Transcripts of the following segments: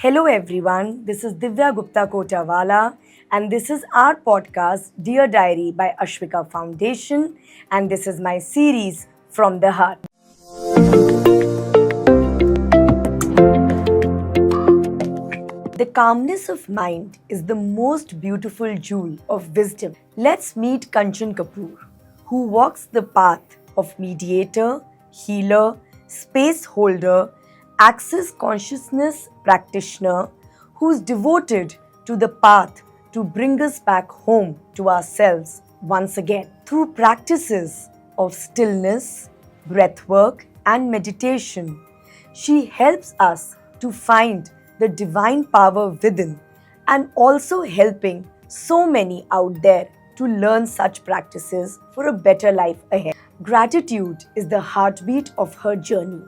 Hello, everyone. This is Divya Gupta Kotawala, and this is our podcast, Dear Diary by Ashvika Foundation, and this is my series From the Heart. The calmness of mind is the most beautiful jewel of wisdom. Let's meet Kanchan Kapoor, who walks the path of mediator, healer, space holder, access consciousness practitioner, who's devoted to the path to bring us back home to ourselves once again. Through practices of stillness, breathwork, and meditation, she helps us to find the divine power within and also helping so many out there to learn such practices for a better life ahead. Gratitude is the heartbeat of her journey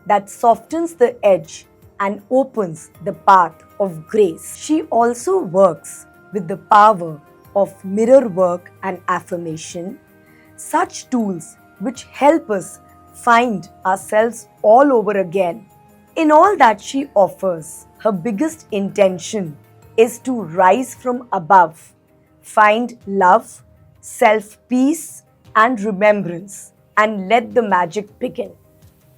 that softens the edge and opens the path of grace. She also works with the power of mirror work and affirmation, such tools which help us find ourselves all over again. In all that she offers, her biggest intention is to rise from above, find love, self peace, and remembrance, and let the magic begin.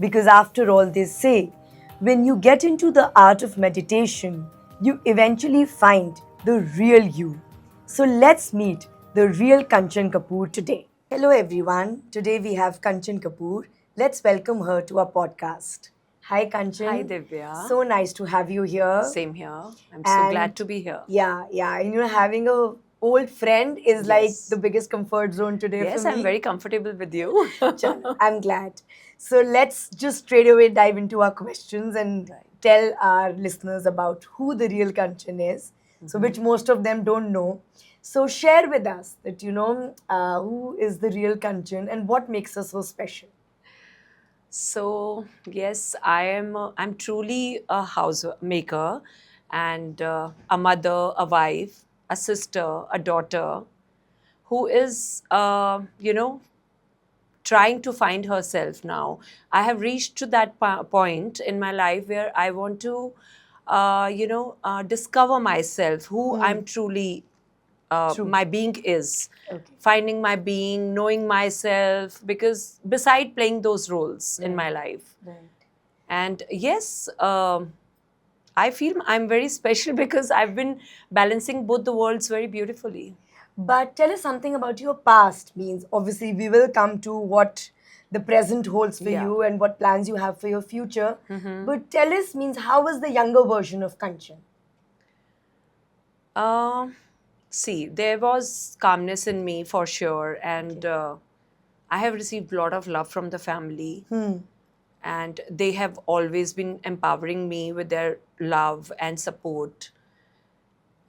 Because after all, they say, when you get into the art of meditation, you eventually find the real you. So let's meet the real Kanchan Kapoor today. Hello, everyone. Today we have Kanchan Kapoor. Let's welcome her to our podcast. Hi, Kanchan. Hi, Divya. So nice to have you here. Same here. I'm so glad to be here. Yeah. And having a old friend is like Yes. the biggest comfort zone today Yes, for me. I'm very comfortable with you. Chalo, I'm glad. So let's just straight away dive into our questions and tell our listeners about who the real Kanchan is, so which most of them don't know. So share with us that who is the real Kanchan and what makes her so special. So yes, I'm truly a housemaker and a mother, a wife, a sister, a daughter who is, trying to find herself now. I have reached to that point in my life where I want to, discover myself, who I'm truly, True. my being is. Okay. Finding my being, knowing myself, because beside playing those roles in my life. Right. And yes, I feel I'm very special because I've been balancing both the worlds very beautifully. But tell us something about your past. Means obviously we will come to what the present holds for Yeah. you and what plans you have for your future. But tell us means how was the younger version of Kanchan? Uh, See, there was calmness in me for sure, and I have received a lot of love from the family, and they have always been empowering me with their love and support.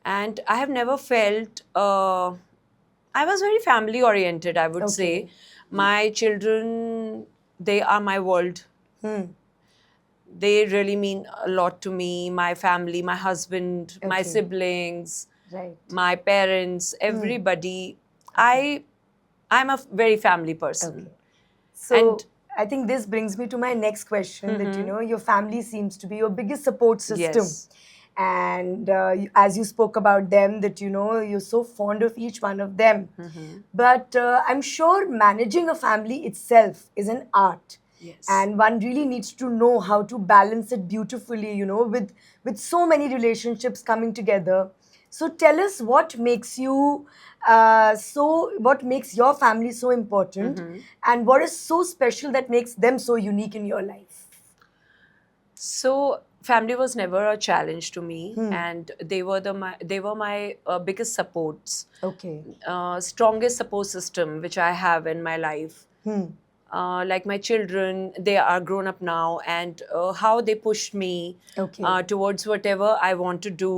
And I have never felt. I was very family oriented, I would say. My children, they are my world. They really mean a lot to me. My family, my husband, my Okay. siblings, Right. my parents, everybody. I'm a very family person. So And- I think this brings me to my next question that your family seems to be your biggest support system. Yes. And as you spoke about them, that you're so fond of each one of them. But I'm sure managing a family itself is an art. Yes. And one really needs to know how to balance it beautifully, with so many relationships coming together. So tell us what makes you what makes your family so important, and what is so special that makes them so unique in your life. So family was never a challenge to me, and they were my biggest supports. Okay. Strongest support system which I have in my life. Like my children, they are grown up now, and how they push me Okay. towards whatever I want to do.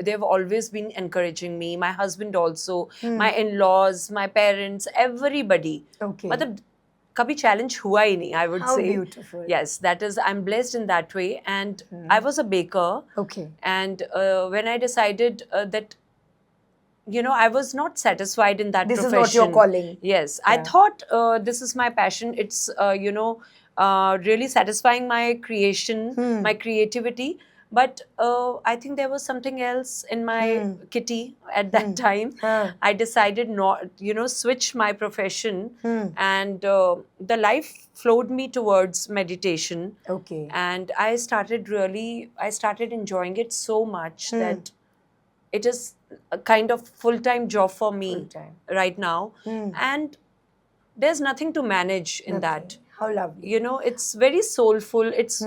They've always been encouraging me. My husband also, my in-laws, my parents, everybody. Okay. मतलब कभी challenge हुआ ही नहीं, I would How say. beautiful. Yes, that is, I'm blessed in that way. And I was a baker. Okay. And when I decided that I was not satisfied in that This is profession. not your calling. Yes, I Yeah. thought this is my passion. It's really satisfying my creation, my creativity. But I think there was something else in my kitty at that time. I decided not, switch my profession, and the life flowed me towards meditation. Okay. And I started enjoying it so much that it is a kind of full-time job for me Full-time. right now. And there's nothing to manage in that. How lovely. It's very soulful. It's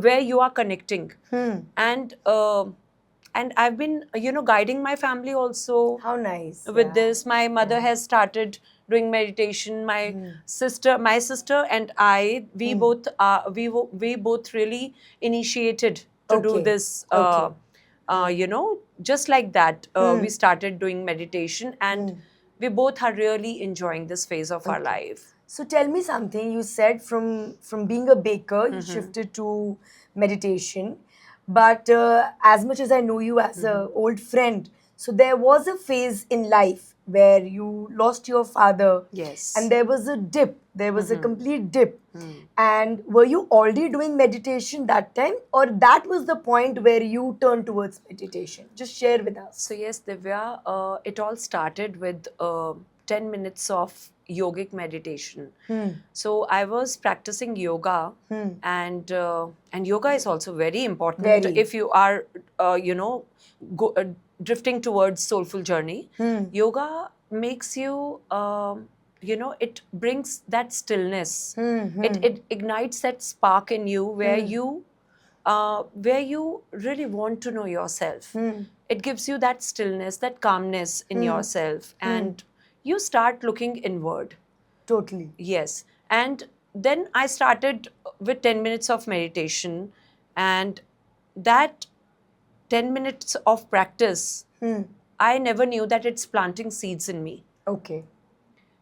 where you are connecting. And I've been, guiding my family also How nice. with this. My mother has started doing meditation. My sister and I, we both really initiated to do Okay. this. Just like that, we started doing meditation, and we both are really enjoying this phase of our life. So tell me something. You said from being a baker, you shifted to meditation. But as much as I know you as an old friend, so there was a phase in life where you lost your father. Yes. And there was a dip. There was a complete dip. And were you already doing meditation that time? Or that was the point where you turned towards meditation? Just share with us. So yes, Divya, it all started with 10 minutes of yogic meditation. So I was practicing yoga, and yoga is also very important Very. if you are, drifting towards soulful journey. Yoga makes you, it brings that stillness. It ignites that spark in you where you really want to know yourself. It gives you that stillness, that calmness in yourself, and you start looking inward. Totally. Yes. And then I started with 10 minutes of meditation, and that 10 minutes of practice, I never knew that it's planting seeds in me. Okay.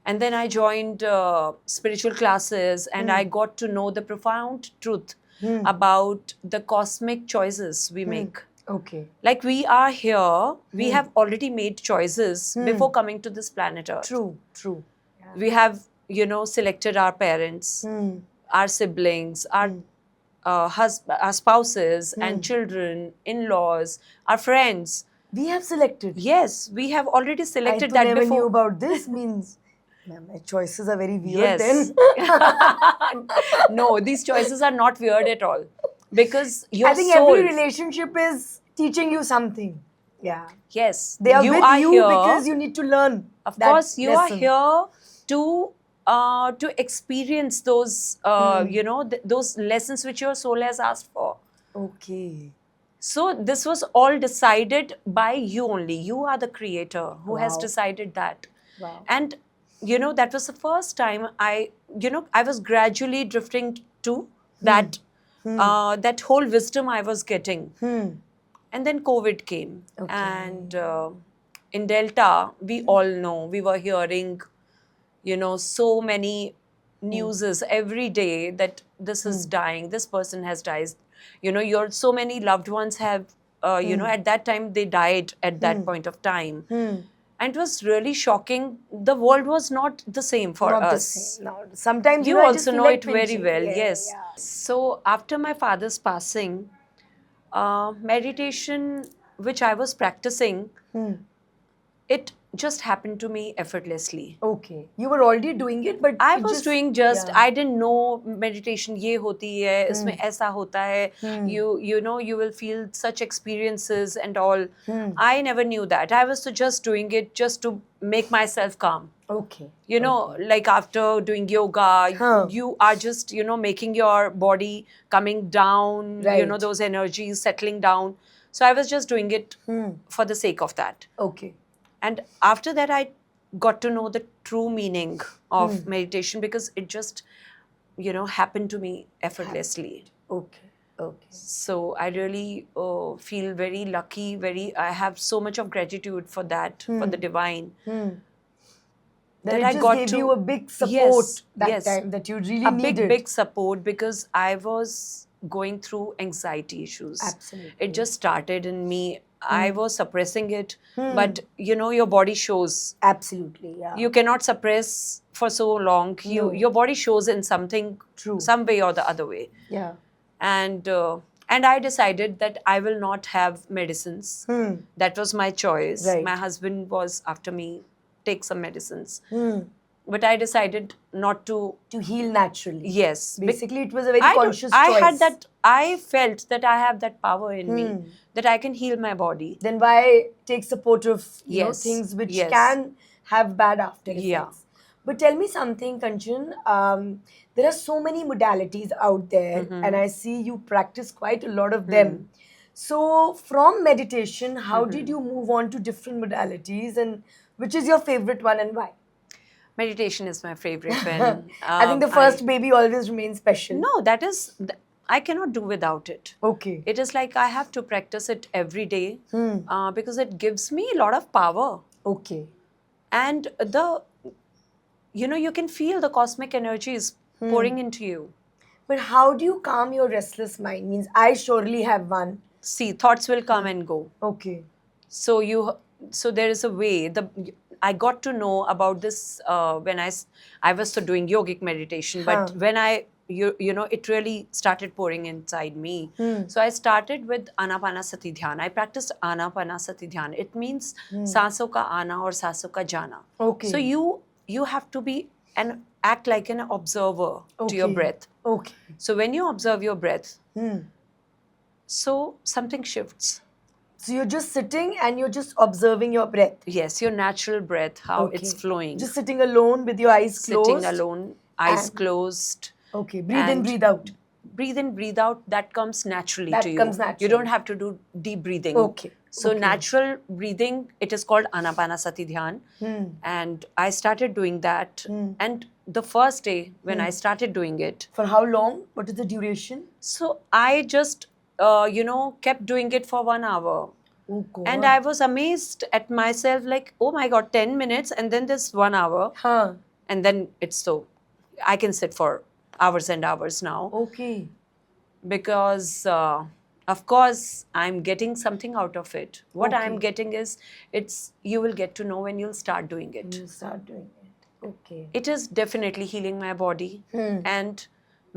And then I joined spiritual classes, and I got to know the profound truth about the cosmic choices we make. Okay. Like we are here, we have already made choices before coming to this planet Earth. True. Yeah. We have, selected our parents, our siblings, our spouses and children, in-laws, our friends. We have selected. Yes, we have already selected I that never before. knew about this. Means my choices are very weird Yes. then. No, these choices are not weird at all. Because your I think soul. every relationship is teaching you something. Yeah. Yes. They are with are you here. because you need to learn. Of that course, you lesson. are here to experience those, those lessons which your soul has asked for. Okay. So this was all decided by you only. You are the creator who has Wow. decided that. Wow. And, that was the first time I was gradually drifting to that, that whole wisdom I was getting. And then COVID came. Okay. And in Delta, we all know, we were hearing, so many newses every day that this is dying, this person has died. Your so many loved ones have, at that time, they died at that point of time. And it was really shocking. The world was not the same for Not the us. same. No. Sometimes You I also just feel know like it very pinching. well. Yeah, Yes. yeah. So after my father's passing, meditation, which I was practicing, it just happened to me effortlessly. Okay. You were already doing it, but I it was just, doing just, yeah. I didn't know meditation ये होती है, इसमें ऐसा होता है, you will feel such experiences and all. I never knew that. I was just doing it just to make myself calm. Okay. Like after doing yoga, you are just, making your body coming down, Right. those energies settling down. So I was just doing it for the sake of that. Okay. And after that, I got to know the true meaning of meditation, because it just, happened to me effortlessly. Okay. Okay. So I really feel very lucky, I have so much of gratitude for that, for the divine. That it just gave you a big support that time that you really needed. Big support, because I was going through anxiety issues. Absolutely. It just started in me. I was suppressing it, but your body shows. Absolutely, yeah. You cannot suppress for so long. Your body shows in something, True. some way or the other way. Yeah. And And I decided that I will not have medicines. That was my choice. Right. My husband was after me, take some medicines. But I decided not to. To heal naturally. Yes. Basically, it was a very I don't- conscious I choice. had that. I felt that I have that power in me, that I can heal my body. Then why take support of Yes, things which yes. can have bad after effects? Yeah. But tell me something, Kanchan. There are so many modalities out there, Mm-hmm. and I see you practice quite a lot of them. So, from meditation, how Mm-hmm. did you move on to different modalities, and which is your favorite one and why? Meditation is my favorite. When I think the first baby always remains special. No, that is. I cannot do without it. Okay. It is like I have to practice it every day because it gives me a lot of power. Okay. And you can feel the cosmic energies pouring into you. But how do you calm your restless mind? Means I surely have one. See, thoughts will come and go. Okay. So there is a way. I got to know about this when I was doing yogic meditation, but when it really started pouring inside me. So I started with Anapanasati Dhyan. I practiced Anapanasati Dhyan. It means सांसों का आना और सांसों का जाना. Okay. So you have to be and act like an observer to your Okay. breath. Okay. So when you observe your breath, so something shifts. So you're just sitting and you're just observing your breath. Yes, your natural breath, how it's Okay. flowing. Just sitting alone with your eyes closed. Sitting alone, eyes and- closed. Okay. Breathe in, and breathe out. Breathe in, breathe out. That comes naturally That to you. comes You naturally. don't have to do deep breathing. Okay. So Okay. natural breathing, it is called Anapanasati Dhyan. And I started doing that. And the first day when I started doing it, For how long? What is the duration? so I just, kept doing it for 1 hour. Oh God. And I was amazed at myself, like, oh my God, 10 minutes and then this 1 hour. Huh. And then it's so, I can sit for hours and hours now Okay. because, of course, I'm getting something out of it. What I'm Okay. getting is, you will get to know when you'll start doing it. You start doing it. Okay. It is definitely healing my body. And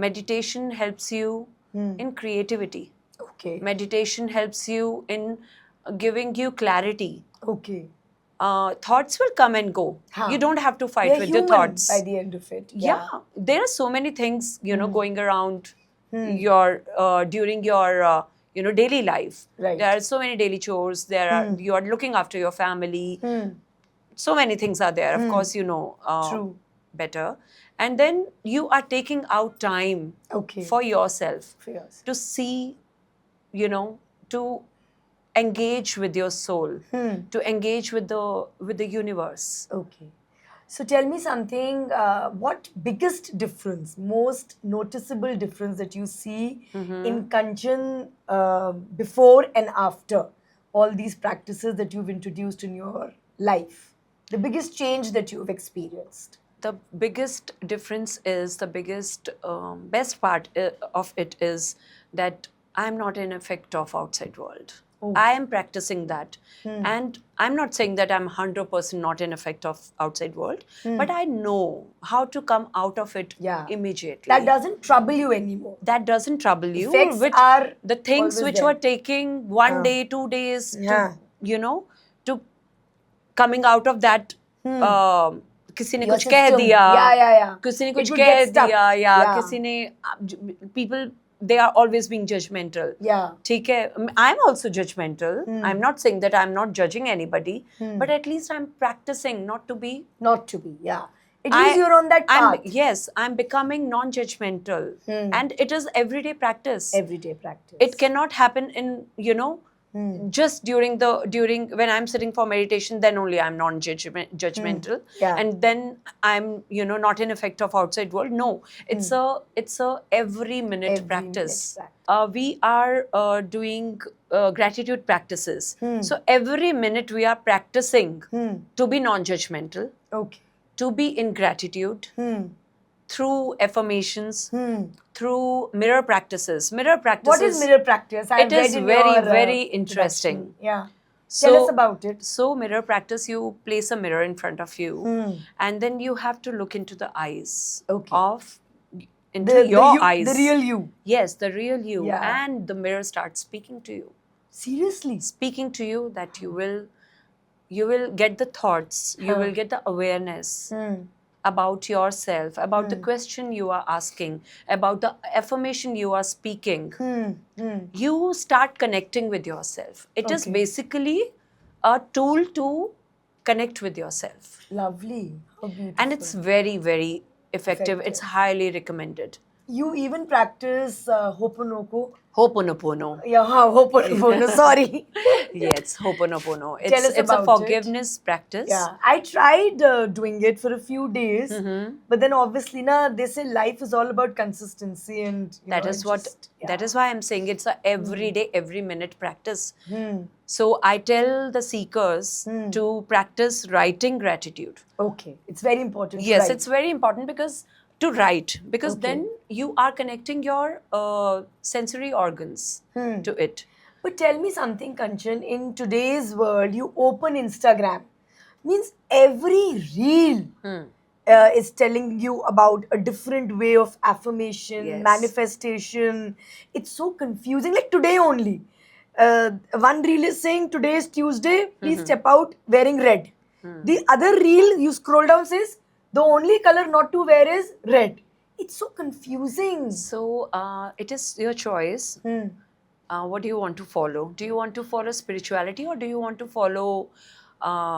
meditation helps you in creativity. Okay. Meditation helps you in giving you clarity. Okay. Thoughts will come and go. Huh. You don't have to fight They're with human your thoughts. by the end of it. Yeah, there are so many things going around your during your daily life. Right. There are so many daily chores. You are looking after your family. So many things are there. Of course, True. better. And then you are taking out time Okay. for yourself For yours. to see, to engage with your soul, to engage with the universe. Okay. So tell me something, what biggest difference, most noticeable difference that you see in Kanchan before and after all these practices that you've introduced in your life? The biggest change that you've experienced? The biggest difference is, the biggest best part of it is that I'm not in effect of outside world. I am practicing that. And I'm not saying that I'm 100% not in effect of outside world, but I know how to come out of it immediately. That doesn't trouble you anymore. That doesn't trouble you. Effects are the things always which there. were taking 1 day, 2 days Yeah. to coming out of that किसी ने Your कुछ कह system. दिया, Yeah. किसी ने It कुछ would कह get stuck. दिया, या Yeah. किसी ने people, they are always being judgmental. Yeah. ठीक है, I'm also judgmental. I'm not saying that I'm not judging anybody, but at least I'm practicing not to be. Not to be, yeah. At least you're on that path. Yes, I'm becoming non-judgmental, and it is everyday practice. Everyday practice. It cannot happen in just during when I'm sitting for meditation, then only I'm non-judgmental, Yeah. and then I'm not in effect of outside world. No, it's a every minute Every practice. minute practice. We are doing gratitude practices. So every minute we are practicing to be non-judgmental, Okay. to be in gratitude, through affirmations, through mirror practices. Mirror practices. What is mirror practice? I've It is read in very, your, very introduction. interesting. Yeah. So, Tell us about it. So mirror practice, you place a mirror in front of you, and then you have to look into the eyes Okay. of, into your you, eyes. the real you. Yes, the real you. Yeah. And the mirror starts speaking to you. Seriously. Speaking to you that you will get the thoughts, you will get the awareness about yourself, about the question you are asking, about the affirmation you are speaking. You start connecting with yourself. It is Okay. basically a tool to connect with yourself. Lovely. How beautiful. And it's very, very effective. It's Effective. highly recommended. You even practice Ho'oponopo. Ho'oponopono. Yeah, Ho'oponopono. Sorry. Yes, Ho'oponopono. Tell us It's a about it. forgiveness practice. Yeah, I tried doing it for a few days, but then obviously, they say life is all about consistency, and That is what. That is why I'm saying it's a every day, every minute practice. So I tell the seekers to practice writing gratitude. Okay, it's very important. to Yes, write. it's very important because to write, because Okay. then you are connecting your sensory organs to it. But tell me something, Kanchan. In today's world, you open Instagram, means every reel is telling you about a different way of affirmation, Yes. manifestation. It's so confusing. Like today only, one reel is saying today is Tuesday. Please step out wearing red. The other reel you scroll down says the only color not to wear is red. It's so confusing. So it is your choice. What do you want to follow? Do you want to follow spirituality or do you want to follow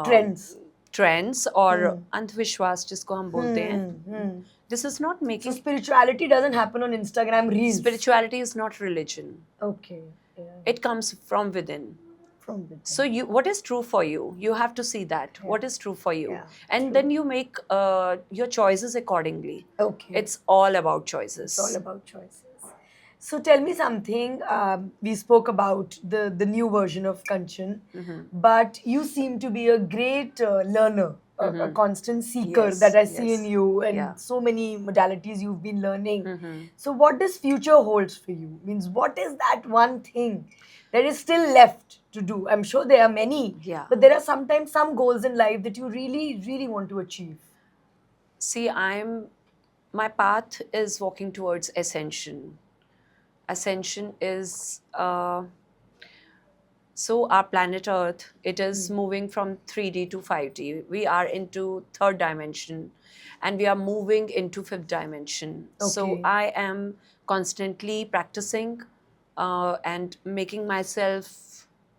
Trends. Trends or अंधविश्वास जिसको हम बोलते हैं? This is not So making. spirituality doesn't happen on Instagram reels. Spirituality is not religion. Okay. Yeah. It comes from within. From within. So what is true for you? You have to see that. What is true for you? Yeah, And then you make your choices accordingly. Okay. It's all about choices. It's all about choices. So tell me something. We spoke about the new version of Kanchan, but you seem to be a great learner, a constant seeker Yes, that I see yes. in you, and Yeah. so many modalities you've been learning. So what does future holds for you? Means what is that one thing that is still left to do? I'm sure there are many, Yeah. but there are sometimes some goals in life that you really, really want to achieve. See, my path is walking towards ascension. Ascension is so our planet Earth, it is moving from 3D to 5D. We are into third dimension and we are moving into fifth dimension. So Okay. I am constantly practicing and making myself,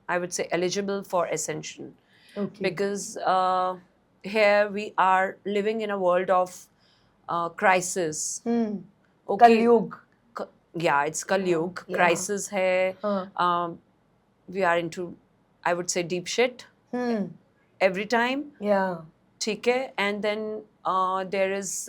I would say, eligible for ascension. Okay. Because here we are living in a world of crisis. Okay. Kal Yug. Yeah, it's Kal Yug. Yeah. Crisis hai. We are into, I would say, deep shit every time. Yeah. ठीक है. And then there is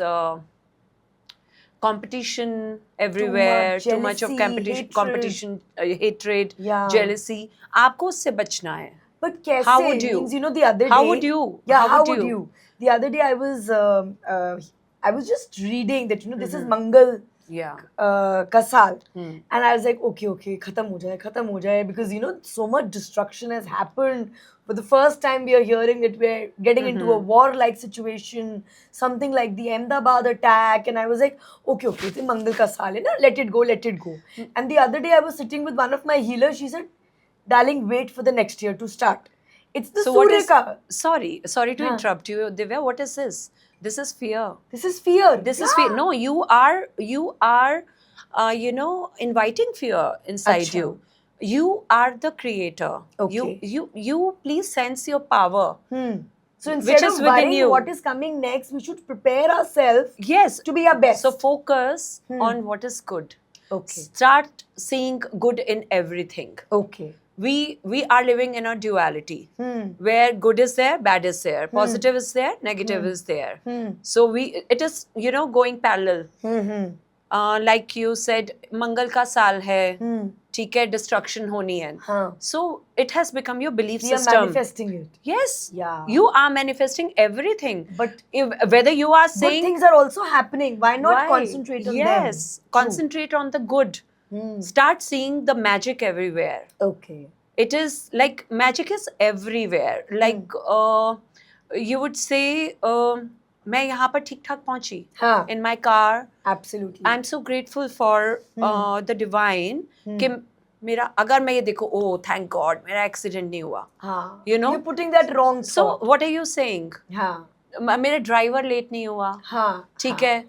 competition everywhere. Too much of jealousy, competition, hatred, Yeah. jealousy. आपको उससे बचना है. But kaise? How would you? Means, the other day. How would you? Yeah, How how would would you? you? The other day I was just reading that, this is Mangal Yeah. ka saal. And I was like, okay, khatam ho jaye. Because, so much destruction has happened. For the first time, we are hearing that we're getting into a war-like situation. Something like the Ahmedabad attack. And I was like, okay, it's Mangal ka saal hai na? Let it go. And the other day, I was sitting with one of my healers. She said, darling, wait for the next year to start. It's the So what Surya is? ka. Sorry to interrupt you, Divya. What is this? This is fear. This is fear. This is fear. No, you are, inviting fear inside Acha. you. You are the creator. Okay. You please sense your power. So Which instead is of within worrying you. what is coming next, we should prepare ourselves Yes. to be our best. So focus on what is good. Okay. Start seeing good in everything. Okay. We are living in a duality where good is there, bad is there, positive is there, negative is there. So it is going parallel. Like you said, Mangal ka saal hai, ठीक है, destruction honi hai. हाँ. So it has become your belief We are system. manifesting it. Yes. Yeah. You are manifesting everything. But whether you are good saying things are also happening. Why not Why? concentrate on them? Yes, concentrate on the good. Start seeing the magic everywhere. Okay. It is like magic is everywhere. Like you would say, मैं यहाँ पर ठीक ठाक पहुंची हाँ, in my car. absolutely. I'm so grateful for the divine कि मेरा अगर मैं ये देखो oh thank God मेरा एक्सीडेंट नहीं हुआ. हाँ, You know? you're putting that wrong So thought. what are you saying? हाँ, मेरा ड्राइवर लेट नहीं हुआ. हाँ, ठीक है,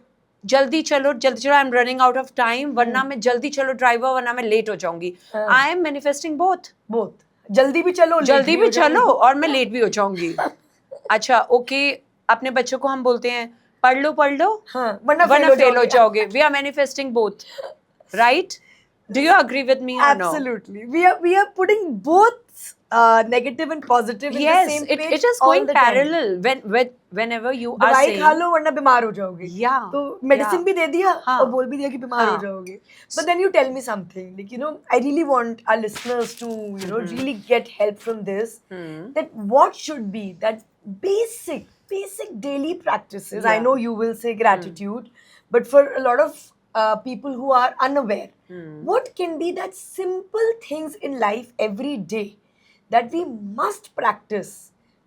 जल्दी चलो I am running out of time, वरना मैं जल्दी चलो ड्राइवर, वरना मैं लेट हो जाऊंगी. I am manifesting both. both. जल्दी भी चलो, late जल्दी भी हो जाओ। चलो और मैं लेट भी हो जाऊंगी. अच्छा ओके, अपने बच्चों को हम बोलते हैं पढ़ लो हाँ, वरना वरना फेल हो जाओगे। जाओगे. We are manifesting both, right? Do you agree with me or no? Absolutely. We are putting both negative and positive in the Yes, same page it is all going the time. parallel whenever you are दवाई saying. खा लो वरना बीमार हो जाओगे. Yeah, तो medicine yeah. भी दे दिया हाँ. और बोल भी दिया कि बीमार हो हाँ. जाओगे. But then you tell me something, like, you know, I really want our listeners to, you know, really get help from this. That what should be that basic daily practices. I Yeah. know you will say gratitude, but for a lot of people who are unaware, what can be that simple things in life every day that we must practice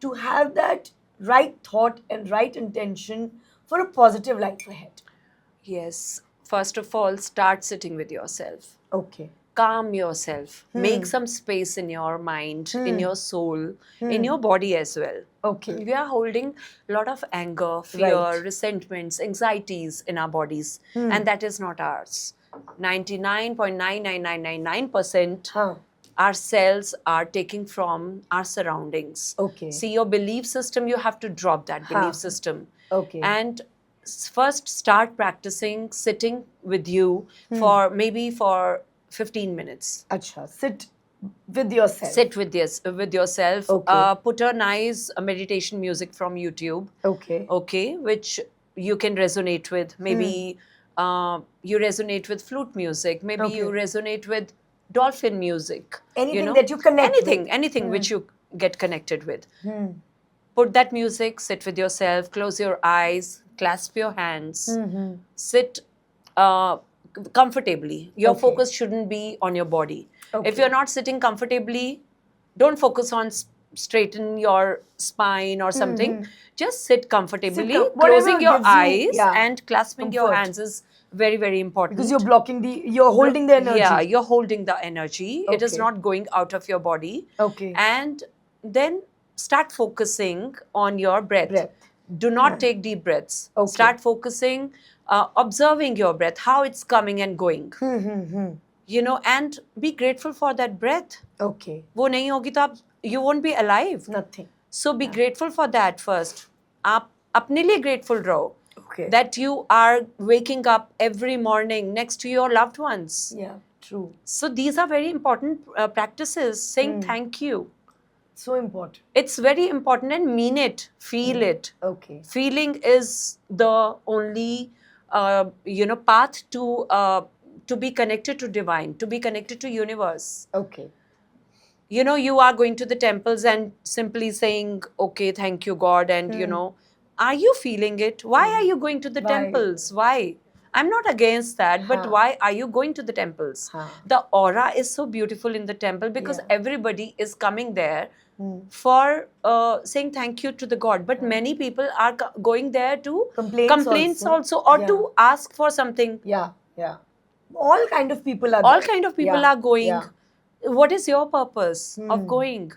to have that right thought and right intention for a positive life ahead? Yes, first of all, start sitting with yourself. Okay. Calm yourself. Make some space in your mind, in your soul, in your body as well. Okay. We are holding a lot of anger, fear, Right. resentments, anxieties in our bodies, and that is not ours. 99.99999% Huh. our cells are taking from our surroundings. Okay. See, your belief system, you have to drop that belief system. Okay. And first start practicing sitting with you for maybe for 15 minutes. Acha, sit with yourself. Sit with yourself. Okay. Put a nice meditation music from YouTube. Okay. Okay, which you can resonate with. Maybe you resonate with flute music. Maybe you Okay. resonate with dolphin music. Anything that you connect with. Anything which you get connected with. Put that music, sit with yourself, close your eyes, clasp your hands, sit comfortably. Your Okay. focus shouldn't be on your body. Okay. If you're not sitting comfortably, don't focus on straighten your spine or something. Just sit comfortably. whatever Closing your gives you, eyes yeah, and clasping your comfort. hands is very, very important. Because you're holding the energy. Yeah, you're holding the energy. It is Okay. not going out of your body. Okay. And then start focusing on your breath. Do not take deep breaths. Okay. Start focusing, observing your breath, how it's coming and going. You know, and be grateful for that breath. Okay. वो नहीं होगी तो आप you won't be alive. Nothing. So be grateful for that first. आप अपने लिए grateful रहो. Okay. That you are waking up every morning next to your loved ones. Yeah, true. So these are very important practices. Saying thank you. So important. It's very important, and mean it. Feel it. Okay. Feeling is the only path to be connected to divine, to be connected to universe. Okay. You know, you are going to the temples and simply saying, okay, thank you, God. And, you know, are you feeling it? Why are you going to the Why? temples? Why? I'm not against that, but Huh. why are you going to the temples? Huh. The aura is so beautiful in the temple because Yeah. everybody is coming there for saying thank you to the God. But many people are going there to Complaints also, or Yeah. to ask for something. Yeah, yeah. All kind of people are All there. kind of people Yeah, are going. yeah. What is your purpose of going?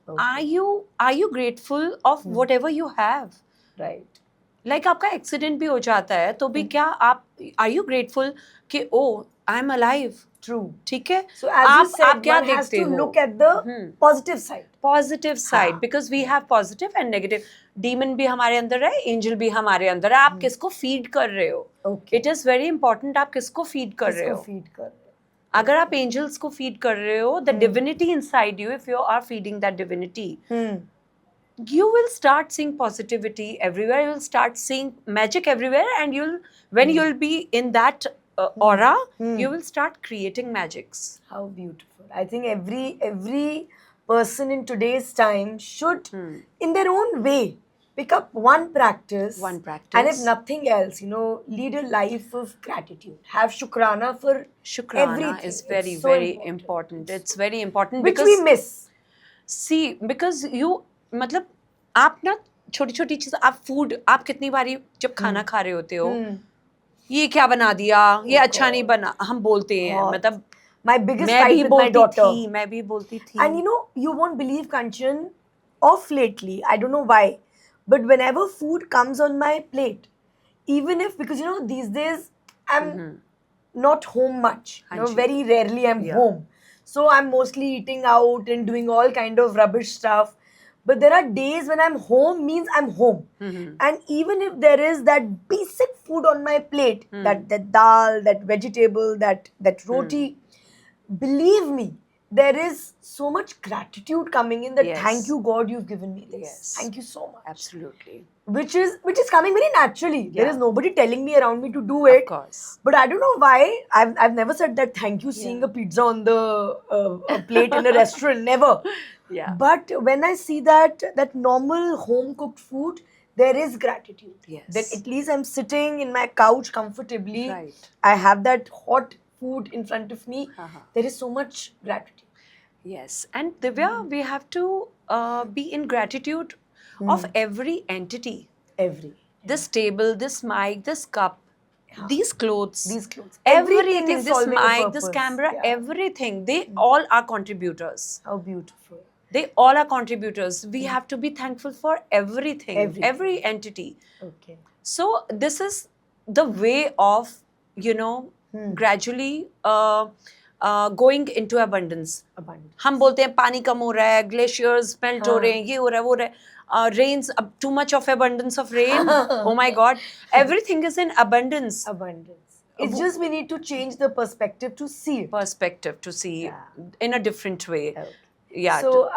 Okay. Are you grateful of whatever you have? Right. Like आपका accident भी हो जाता है तो भी क्या आप are you grateful कि ओ आई एम अलाइव? True. ठीक है. So as you said, आप क्या one has देखते to हो? look at the positive side. Positive side, हाँ. Because we have positive and negative. Demon भी हमारे अंदर है, एंजल भी हमारे अंदर है. आप किसको फीड कर रहे हो? Okay. It is very important आप किसको फीड कर रहे किसको हो. feed कर रहे हो? अगर आप एंजल्स को फीड कर रहे हो, the divinity inside you, if you are feeding that divinity, you will start seeing positivity everywhere. You will start seeing magic everywhere, and when you'll be in that aura, you will start creating magics. How beautiful. I think every person in today's time should, in their own way, pick up one practice. One practice. And if nothing else, you know, lead a life of gratitude. Have shukrana for Shukrana everything. is very, It's so very important. It's very important Which because we miss. see, because you, मतलब आप ना छोटी छोटी चीज, आप food, आप कितनी बारी जब खाना खा रहे होते हो, ये क्या बना दिया, ये अच्छा नहीं बना, हम बोलते हैं, बहुत. मतलब My biggest मैं fight भी with my बोलती daughter. थी, मैं भी बोलती थी. And you know, you won't believe, Kanchan, off lately, I don't know why, but whenever food comes on my plate, even if, because you know, these days I'm not home much, you know, Hanji. very rarely I'm Yeah. home. So I'm mostly eating out and doing all kind of rubbish stuff. But there are days when I'm home, means I'm home. And even if there is that basic food on my plate, that dal, that vegetable, that roti, believe me, there is so much gratitude coming in that. Yes. Thank you, God, you've given me this. Yes. Thank you so much. Absolutely. Which is coming very naturally. There Yeah. is nobody telling me around me to do it. Of course. But I don't know why. I've never said that thank you seeing a pizza on the a plate in a restaurant. Never. Yeah. But when I see that normal home cooked food, there is gratitude. Yes. That at least I'm sitting in my couch comfortably. Right. I have that hot food in front of me. There is so much gratitude. Yes. And Divya, we have to be in gratitude of every entity. Every. This table, this mic, this cup, these clothes, Everything everything, is this solving a mic, this purpose. camera, Yeah. everything, they all are contributors. How beautiful. They all are contributors. We have to be thankful for everything, Everything. every entity. Okay. So this is the way of, you know, gradually going into abundance. Abundance. हम बोलते हैं पानी कम हो रहा है, glaciers melt हो रहे हैं, ये हो रहा है, वो हो रहा है. Rains, too much of abundance of rain. Oh my God. Everything is in abundance. Abundance. It's just we need to change the perspective to see it. Perspective to see in a different way. Okay. Yeah. So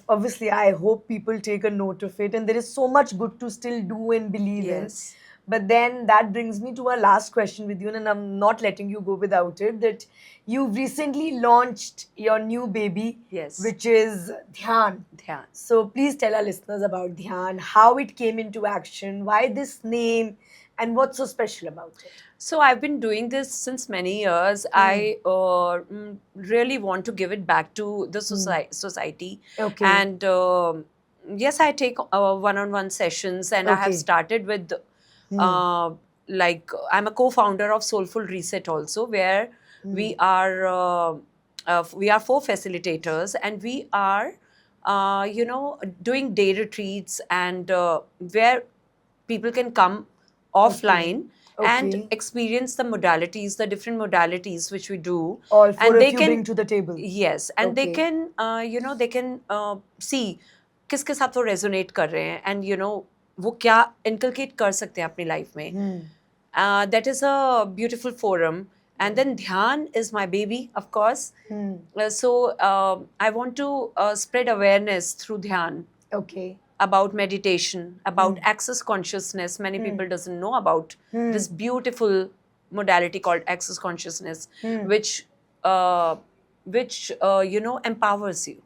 obviously, I hope people take a note of it, and there is so much good to still do and believe in. Yes. But then that brings me to our last question with you, and I'm not letting you go without it. That you've recently launched your new baby, Yes. which is Dhyan. Dhyan. So please tell our listeners about Dhyan, how it came into action, why this name, and what's so special about it. So I've been doing this since many years. I really want to give it back to the society. Okay. And yes, I take one-on-one sessions, and I have Okay. started with like I'm a co-founder of Soulful Reset also, where we are 4 facilitators, and we are you know, doing day retreats, and where people can come offline and Okay. experience the modalities, the different modalities which we do. All four and of they you can bring to the table. Yes, and they Okay. can you know, they can see किसके साथ वो resonate कर रहे हैं, and you know, वो क्या inculcate कर सकते हैं अपनी life में. That is a beautiful forum. And then Dhyan is my baby, of course. So I want to spread awareness through Dhyan Okay. about meditation, about access consciousness. Many people doesn't know about this beautiful modality called access consciousness, which you know, empowers you.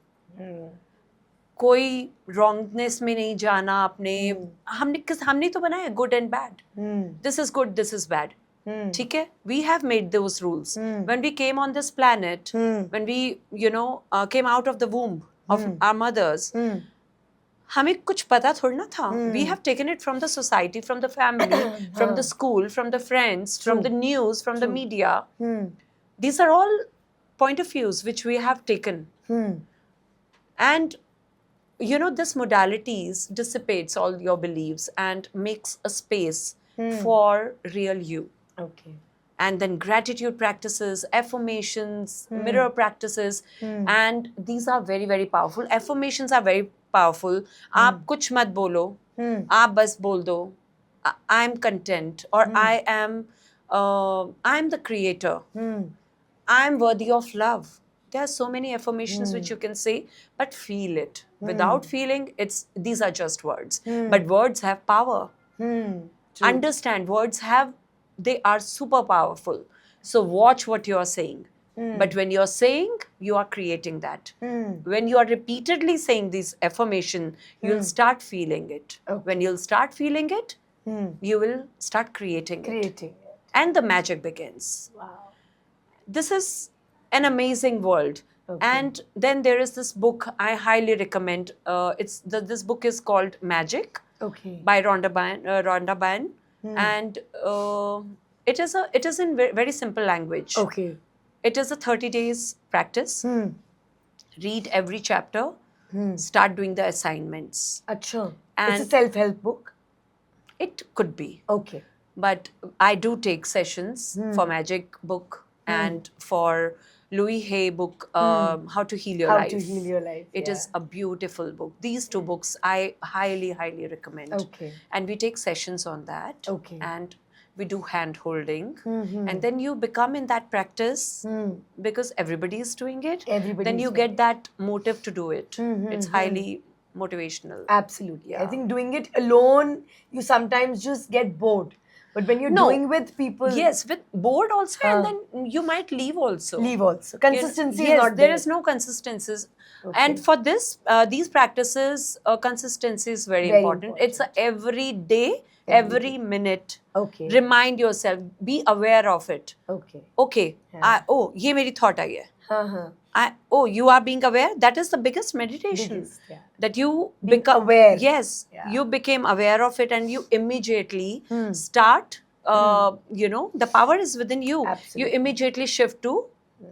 कोई wrongness में नहीं जाना अपने. हमने तो बनाया good and bad. This is good, this is bad. ठीक है? We have made those rules. When we came on this planet, when we, you know, came out of the womb of our mothers, हमें कुछ पता थोड़ा ना था. We have taken it from the society, from the family, from the school, from the friends, from the news, from the media. These are all point of views which we have taken. And you know, this modalities dissipates all your beliefs and makes a space for real you. Okay. And then gratitude practices, affirmations, mirror practices, and these are very, very powerful. Affirmations are very powerful. आप कुछ मत बोलो, आप बस बोल दो, I'm content, or I'm the creator. I'm worthy of love. There are so many affirmations which you can say, but feel it. Without feeling, these are just words. But words have power. Understand, they are super powerful. So watch what you are saying. But when you're saying, you are creating that. When you are repeatedly saying this affirmation, you'll start feeling it. Okay. When you'll start feeling it, you will start creating it. And the magic begins. Wow. This is an amazing world. Okay. And then there is this book I highly recommend. This book is called Magic Okay. by Rhonda Byrne, and it is in very simple language. Okay. It is a 30 days practice. Read every chapter. Hmm. Start doing the assignments. Acha. And It's a self-help book? It could be. Okay. But I do take sessions for Magic book and for Louis Hay book, How to Heal Your How Life. to Heal Your Life. It is a beautiful book. These two books I highly, highly recommend. Okay. And we take sessions on that. Okay. And we do hand holding. And then you become in that practice because everybody is doing it. Everybody Then is you doing get that motive to do it. It's highly motivational. Absolutely. I think doing it alone, you sometimes just get bored. But when you're doing with people, Yes, with board also, and then you might leave also. leave also. Consistency Yes, is not there is no consistencies. And for these practices, consistency is very important. It's every day, every minute. Okay. Remind yourself, be aware of it. Okay. Okay, ये मेरी thought आई है. Uh-huh. You are being aware. That is the biggest meditation. Biggest, yeah. That you Being become aware. Yes, Yeah. you became aware of it, and you immediately start. The power is within you. Absolutely. You immediately shift to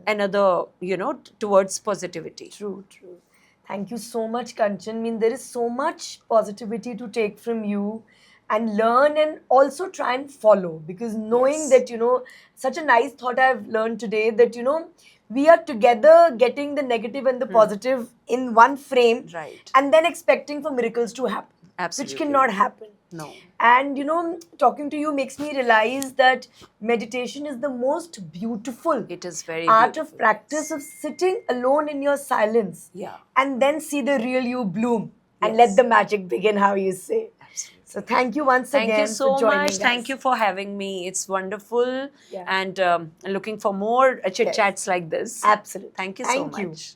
another. Towards positivity. True, true. Thank you so much, Kanchan. I mean, there is so much positivity to take from you and learn and also try and follow, because knowing that, such a nice thought I've learned today, that, we are together getting the negative and the positive in one frame, Right. and then expecting for miracles to happen, Absolutely. which cannot happen. No. And talking to you makes me realize that meditation is the most beautiful It is very art beautiful. of practice of sitting alone in your silence, Yeah. and then see the real you bloom and Yes. let the magic begin, how you say. Absolutely. So thank you once Thank again you so for joining much. us. Thank you for having me. It's wonderful. Yeah. And looking for more chit chats like this. Absolutely. Thank you so Thank you. much.